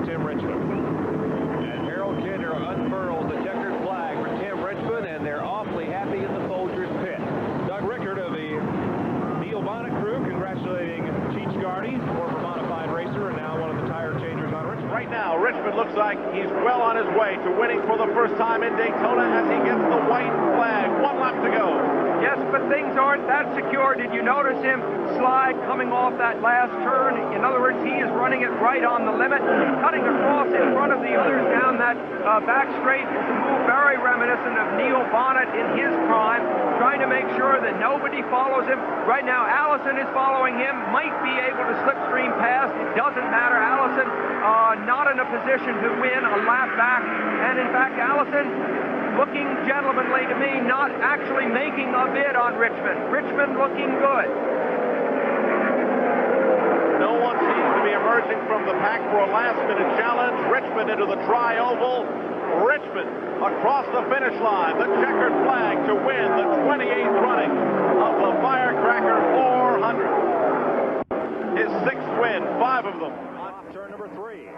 Tim Richmond. And Harold Kinder unfurls the checkered flag for Tim Richmond, and they're awfully happy in the Folgers pit. Doug Rickard of the Neil Bonnet crew congratulating Cheech Gardy, former modified racer and now one of the tire changers on Richmond. Right now, Richmond looks like he's well on his way to winning for the first time in Daytona as he gets the white flag. 1 lap to go. Yes, but things aren't that secure. Did you notice him slide coming off that last turn? In other words, he is running it right on the limit, cutting across in front of the others down that back straight. It's a move very reminiscent of Neil Bonnet in his prime, trying to make sure that nobody follows him. Right now, Allison is following him, might be able to slipstream past. It doesn't matter. Allison not in a position to win a lap back. And in fact, Allison looking gentlemanly to me, not actually making a bid on Richmond. Richmond looking good. No one seems to be emerging from the pack for a last-minute challenge. Richmond into the tri-oval. Richmond across the finish line. The checkered flag to win the 28th running of the Firecracker 400. His 6th win, 5 of them. Off turn number 3.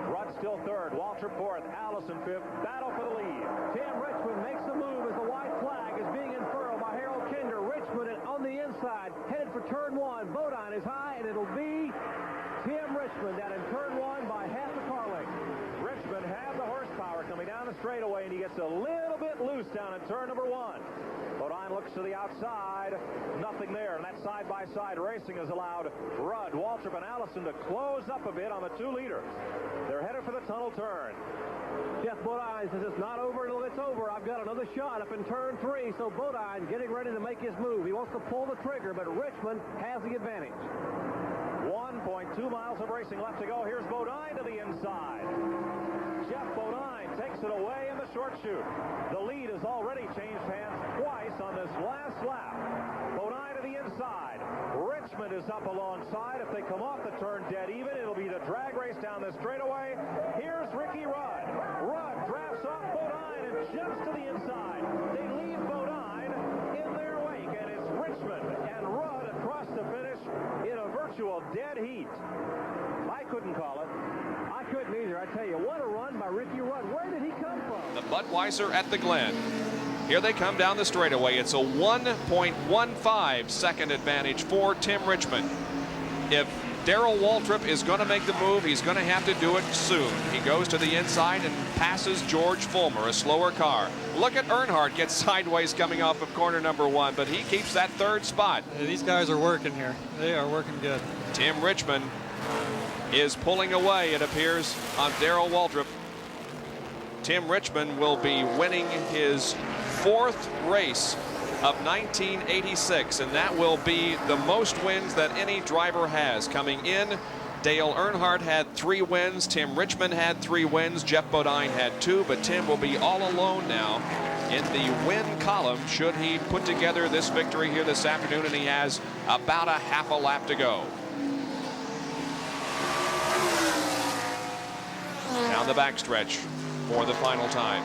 Rudd still 3rd, Waltrip 4th, Allison 5th. Battle for the lead. Tim Richmond makes the move as the white flag is being unfurled by Harold Kinder. Richmond on the inside, headed for turn 1. Bodine is high, and it'll be Tim Richmond down in turn 1 by half a car length. Richmond have the horsepower coming down the straightaway, and he gets a little bit loose down in turn number 1. Bodine looks to the outside, nothing there, and that side-by-side racing has allowed Rudd, Waltrip, and Allison to close up a bit on the 2 leaders. They're headed for the tunnel turn. Jeff Bodine says it's not over until it's over. I've got another shot up in turn 3, so Bodine getting ready to make his move. He wants to pull the trigger, but Richmond has the advantage. 1.2 miles of racing left to go. Here's Bodine to the inside. Jeff Bodine takes it away in the short chute. The lead has already changed hands twice on this last lap. Bodine to the inside. Richmond is up alongside. If they come off the turn dead even, it'll be the drag race down the straightaway. Here's Ricky Rudd. Rudd drafts off Bodine and jumps to the inside. They leave Bodine in their wake, and it's Richmond and Rudd across the finish in a virtual dead heat. I couldn't call it. I couldn't either. I tell you, what a run by Ricky Rudd. Where did he come from? The Budweiser at the Glen. Here they come down the straightaway. It's a 1.15 second advantage for Tim Richmond. If Darrell Waltrip is going to make the move, he's going to have to do it soon. He goes to the inside and passes George Fulmer, a slower car. Look at Earnhardt get sideways coming off of corner number 1, but he keeps that 3rd spot. Yeah, these guys are working here. They are working good. Tim Richmond is pulling away, it appears, on Darrell Waltrip. Tim Richmond will be winning his 4th race of 1986, and that will be the most wins that any driver has. Coming in, Dale Earnhardt had 3 wins, Tim Richmond had 3 wins, Jeff Bodine had 2, but Tim will be all alone now in the win column should he put together this victory here this afternoon, and he has about a half a lap to go. Down the backstretch for the final time.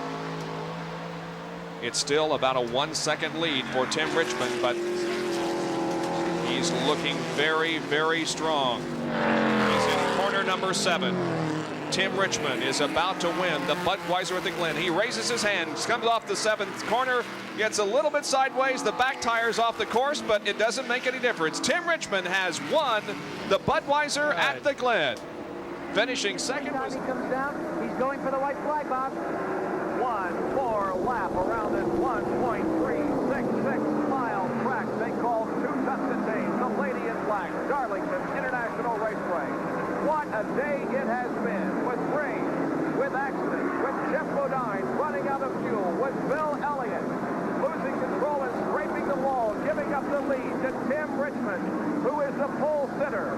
It's still about a 1-second lead for Tim Richmond, but he's looking very, very strong. He's in corner number 7. Tim Richmond is about to win the Budweiser at the Glen. He raises his hands, comes off the 7th corner, gets a little bit sideways. The back tire's off the course, but it doesn't make any difference. Tim Richmond has won the Budweiser at the Glen. Finishing second. Every time he comes down, he's going for the white flag, Bob. 1-4 lap around this 1.366 mile track they call Two Tuscan Days, the Lady in Black, Darlington International Raceway. What a day it has been, with rain, with accidents, with Jeff Bodine running out of fuel, with Bill Elliott losing control and scraping the wall, giving up the lead to Tim Richmond, who is the pole sitter.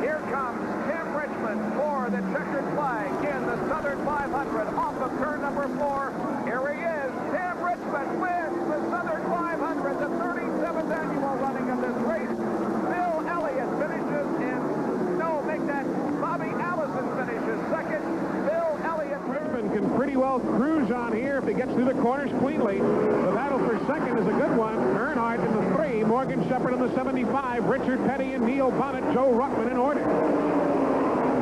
Here comes Tim Richmond for the checkered flag in the Southern 500 off of turn number 4. Here he is. Tim Richmond wins the Southern 500, the 37th annual running of this race. Bill Elliott finishes in, make that Bobby Allison finishes second. Bill Elliott. Richmond can pretty well cruise on here if he gets through the corners cleanly. The battle for second is a good one. Earnhardt in the 3, Morgan Shepherd in the 75, Richard Petty and Neil Bonnet, Joe Ruckman in order.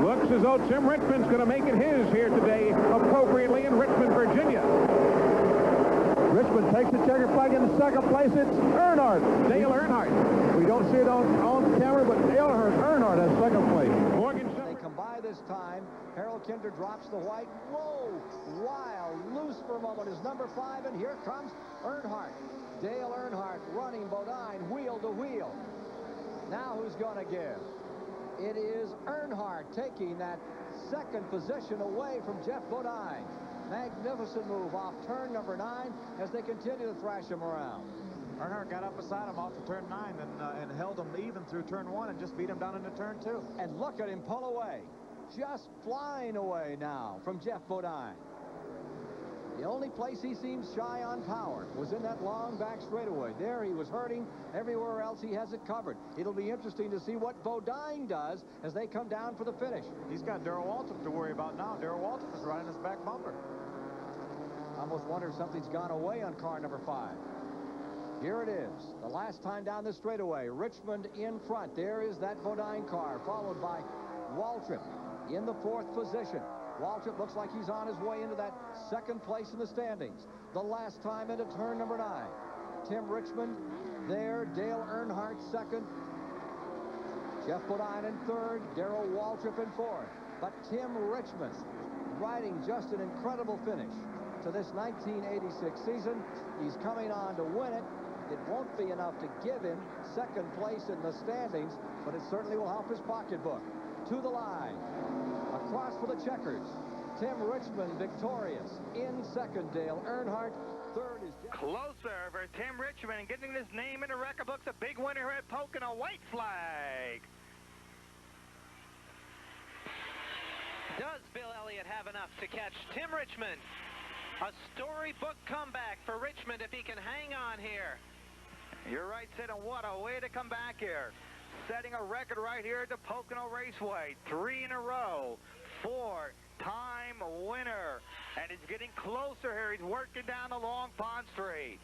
Looks as though Tim Richmond's going to make it his here today, appropriately in Richmond, Virginia. Richmond takes the checker flag in the second place. It's Earnhardt. Dale Earnhardt. We don't see it on camera, but Dale Earnhardt has second place. They come by this time. Harold Kinder drops the white. Whoa! Wild, loose for a moment is number 5, and here comes Earnhardt. Dale Earnhardt running Bodine wheel to wheel. Now who's going to give? It is Earnhardt taking that second position away from Jeff Bodine. Magnificent move off turn number 9 as they continue to thrash him around. Earnhardt got up beside him off of turn 9 and held him even through turn 1 and just beat him down into turn 2. And look at him pull away. Just flying away now from Jeff Bodine. The only place he seems shy on power was in that long back straightaway. There he was hurting. Everywhere else he has it covered. It'll be interesting to see what Bodine does as they come down for the finish. He's got Darrell Waltrip to worry about now. Darrell Waltrip is riding his back bumper. I almost wonder if something's gone away on car number 5. Here it is. The last time down the straightaway. Richmond in front. There is that Bodine car, followed by Waltrip in the 4th position. Waltrip looks like he's on his way into that second place in the standings. The last time into turn number 9. Tim Richmond there. Dale Earnhardt second. Jeff Bodine in 3rd. Darrell Waltrip in 4th. But Tim Richmond riding just an incredible finish to this 1986 season. He's coming on to win it. It won't be enough to give him second place in the standings, but it certainly will help his pocketbook. To the line. Across for the checkers. Tim Richmond victorious. In second, Dale Earnhardt. Third is Jeff. Closer for Tim Richmond, getting his name in the record books. A big winner here at Pocono. White flag. Does Bill Elliott have enough to catch Tim Richmond? A storybook comeback for Richmond if he can hang on here. You're right, Sid, and what a way to come back here. Setting a record right here at the Pocono Raceway. 3 in a row. 4-time winner. And he's getting closer here. He's working down the Long Pond Street.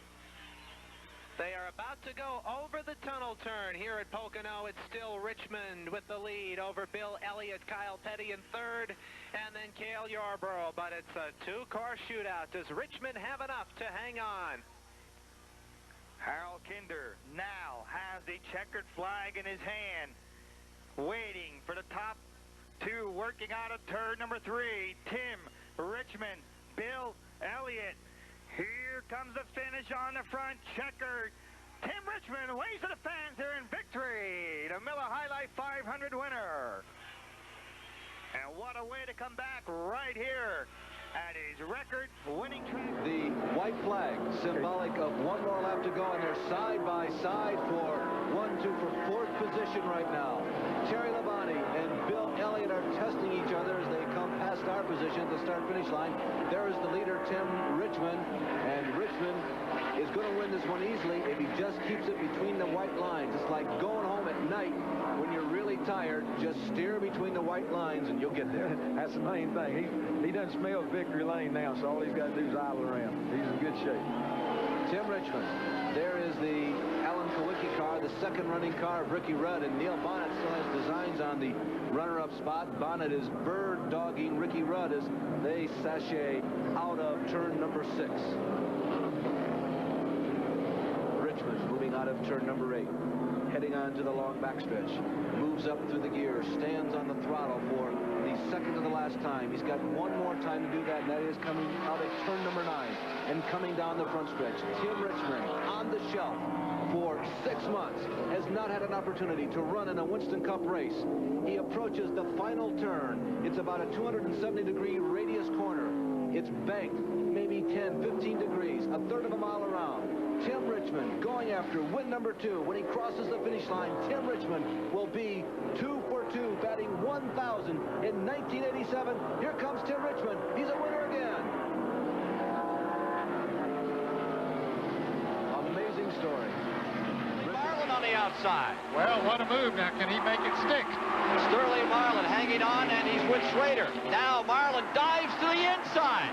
They are about to go over the tunnel turn here at Pocono. It's still Richmond with the lead over Bill Elliott, Kyle Petty in 3rd, and then Cale Yarborough. But it's a 2-car shootout. Does Richmond have enough to hang on? Harold Kinder now has the checkered flag in his hand, waiting for the top 2, working out of turn number 3. Tim Richmond, Bill Elliott. Here comes the finish on the front checkered. Tim Richmond waves to the fans here in victory. The Miller High Life 500 winner. And what a way to come back right here at his record-winning track. The white flag, symbolic of one more lap to go, and they're side by side for 1-2 for 4th position right now. Terry Labonte and Bill Elliott are testing each other as they come past our position at the start-finish line. There is the leader, Tim Richmond, and Richmond is going to win this one easily if he just keeps it between the white lines. It's like going home at night when you're really tired. Just steer between the white lines and you'll get there. That's the main thing. He doesn't smell victory lane now, so all he's got to do is idle around. He's in good shape. Tim Richmond. There is the Alan Kawicki car, the second running car of Ricky Rudd, and Neil Bonnet still has designs on the runner-up spot. Bonnet is bird-dogging Ricky Rudd as they sashay out of turn number 6. Richmond moving out of turn number 8, heading on to the long backstretch, moves up through the gears, stands on the throttle for the second to the last time. He's got one more time to do that, and that is coming out at turn number 9 and coming down the front stretch. Tim Richmond on the shelf for 6 months, has not had an opportunity to run in a Winston Cup race. He approaches the final turn. It's about a 270-degree radius corner. It's banked maybe 10, 15 degrees, a third of a mile around. Tim Richmond going after win number 2. When he crosses the finish line, Tim Richmond will be 2 for 2, batting 1,000 in 1987. Here comes Tim Richmond. He's a winner again. Amazing story. Marlin on the outside. Well, what a move. Now, can he make it stick? Sterling Marlin hanging on, and he's with Schrader. Now Marlin dives to the inside.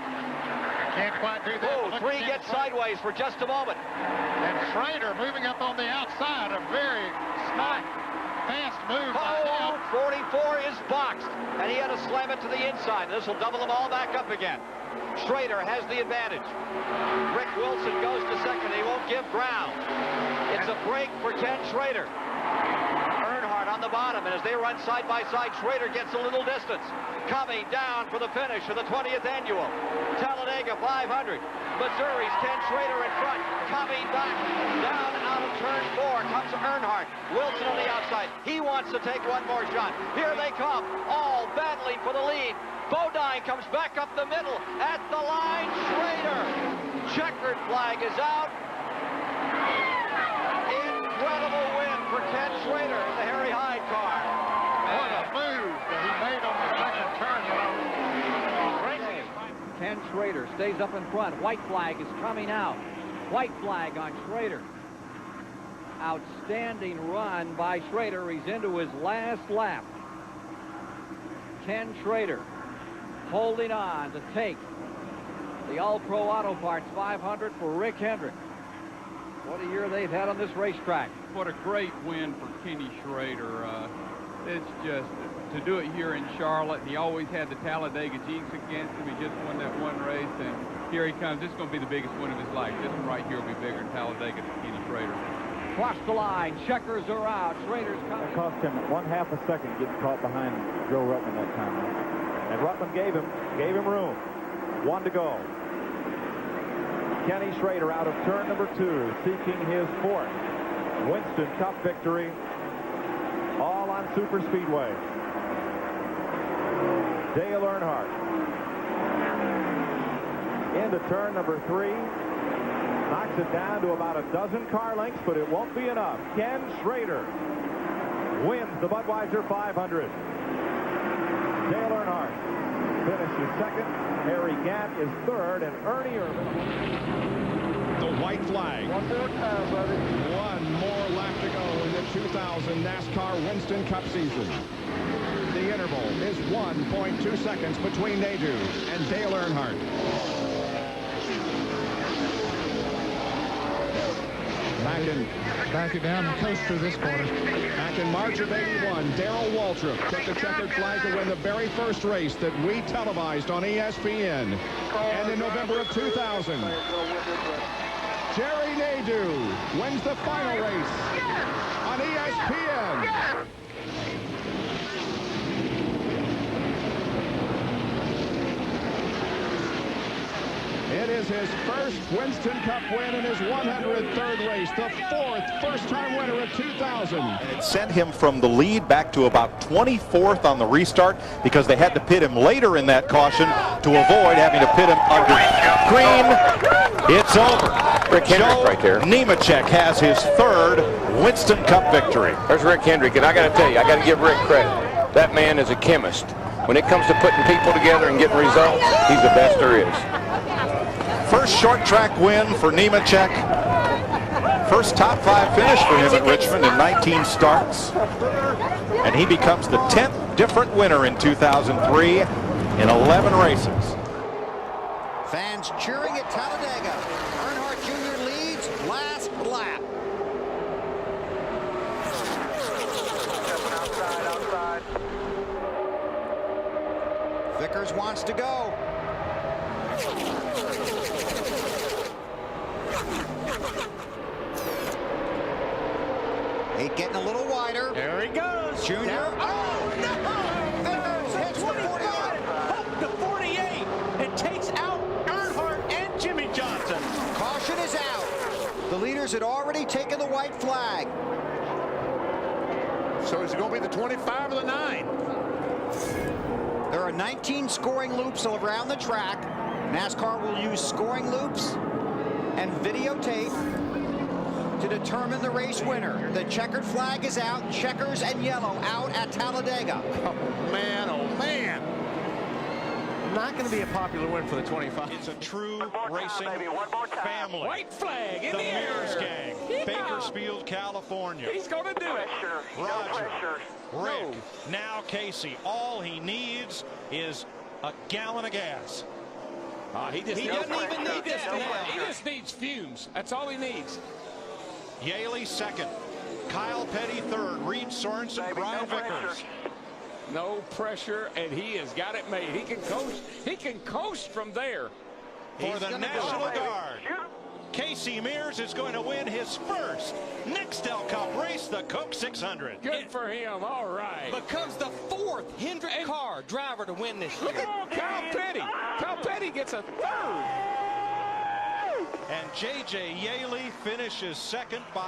Can't quite do that. Oh, 3 gets sideways for just a moment. And Schrader moving up on the outside. A very smart Fast move. Oh, 44 is boxed, and he had to slam it to the inside. This will double them all back up again. Schrader has the advantage. Rick Wilson goes to second. He won't give ground. It's a break for Ken Schrader. Earnhardt on the bottom, and as they run side by side, Schrader gets a little distance. Coming down for the finish of the 20th annual. Talladega 500. Missouri's Ken Schrader in front. Coming back down out of turn 4 comes Earnhardt. Wilson on the outside. He wants to take one more shot. Here they come, all battling for the lead. Bodine comes back up the middle at the line. Schrader. Checkered flag is out. Incredible win for Ken Schrader in the Harry Hyde car. What a move that he made on the second turn. Ken Schrader stays up in front. White flag is coming out. White flag on Schrader. Outstanding run by Schrader. He's into his last lap. Ken Schrader holding on to take the All-Pro Auto Parts 500 for Rick Hendrick. What a year they've had on this racetrack. What a great win for Kenny Schrader. It's just to do it here in Charlotte. He always had the Talladega jinx against him. He just won that one race, and here he comes. This is going to be the biggest win of his life. This one right here will be bigger than Talladega to Kenny Schrader. Cross the line. Checkers are out. Schrader's coming. It cost him 1/2 a second getting caught behind Joe Ruttman that time. And Ruttman gave him room. 1 to go. Kenny Schrader out of turn number 2, seeking his 4th Winston Cup victory, all on super speedway. Dale Earnhardt into turn number 3, knocks it down to about a dozen car lengths, but it won't be enough. Ken Schrader wins the Budweiser 500. Dale Earnhardt finishes second. Harry Gant is third, and Ernie Irvan. The white flag. One more time, buddy. One more lap to go in the 2000 NASCAR Winston Cup season. The interval is 1.2 seconds between Nadu and Dale Earnhardt. Back it down and coast through this corner. Back in March of '81, Darrell Waltrip took the checkered flag to win the very first race that we televised on ESPN. And in November of 2000, Jerry Nadeau wins the final race on ESPN. It is his first Winston Cup win in his 103rd race, the 4th first-time winner of 2000. And it sent him from the lead back to about 24th on the restart because they had to pit him later in that caution to avoid having to pit him under green. It's over. Rick Hendrick right there. Nemechek has his 3rd Winston Cup victory. There's Rick Hendrick, and I got to tell you, I got to give Rick credit. That man is a chemist. When it comes to putting people together and getting results, he's the best there is. First short track win for Nemechek. First top 5 finish for him at Richmond in 19 starts. And he becomes the 10th different winner in 2003 in 11 races. Fans cheering at Talladega. Earnhardt Jr. leads last lap. Outside. Vickers wants to go. He's getting a little wider. There he goes. Junior. Down. Oh, no! Vickers hits 25. To 48. It takes out Earnhardt and Jimmy Johnson. Caution is out. The leaders had already taken the white flag. So is it going to be the 25 or the 9? There are 19 scoring loops around the track. NASCAR will use scoring loops and videotape to determine the race winner. The checkered flag is out. Checkers and yellow out at Talladega. Oh, man. Not going to be a popular win for the 25. It's a true racing family. White flag in the the air. Mears gang. Yeah. Bakersfield, California. He's going to do it. Roger, Rick, now Casey. All he needs is a gallon of gas. He doesn't even need this now. He just needs fumes. That's all he needs. Yaley second. Kyle Petty third. Reed Sorensen, Brian Vickers. No pressure, and he has got it made. He can coast. He can coast from there. For the National Guard, Casey Mears is going to win his first Nextel Cup race, the Coke 600. Good for him. All right. Becomes the fourth Hendrick car driver to win this year. Look at Kyle Petty. Kyle Petty gets a third. And J.J. Yaley finishes second by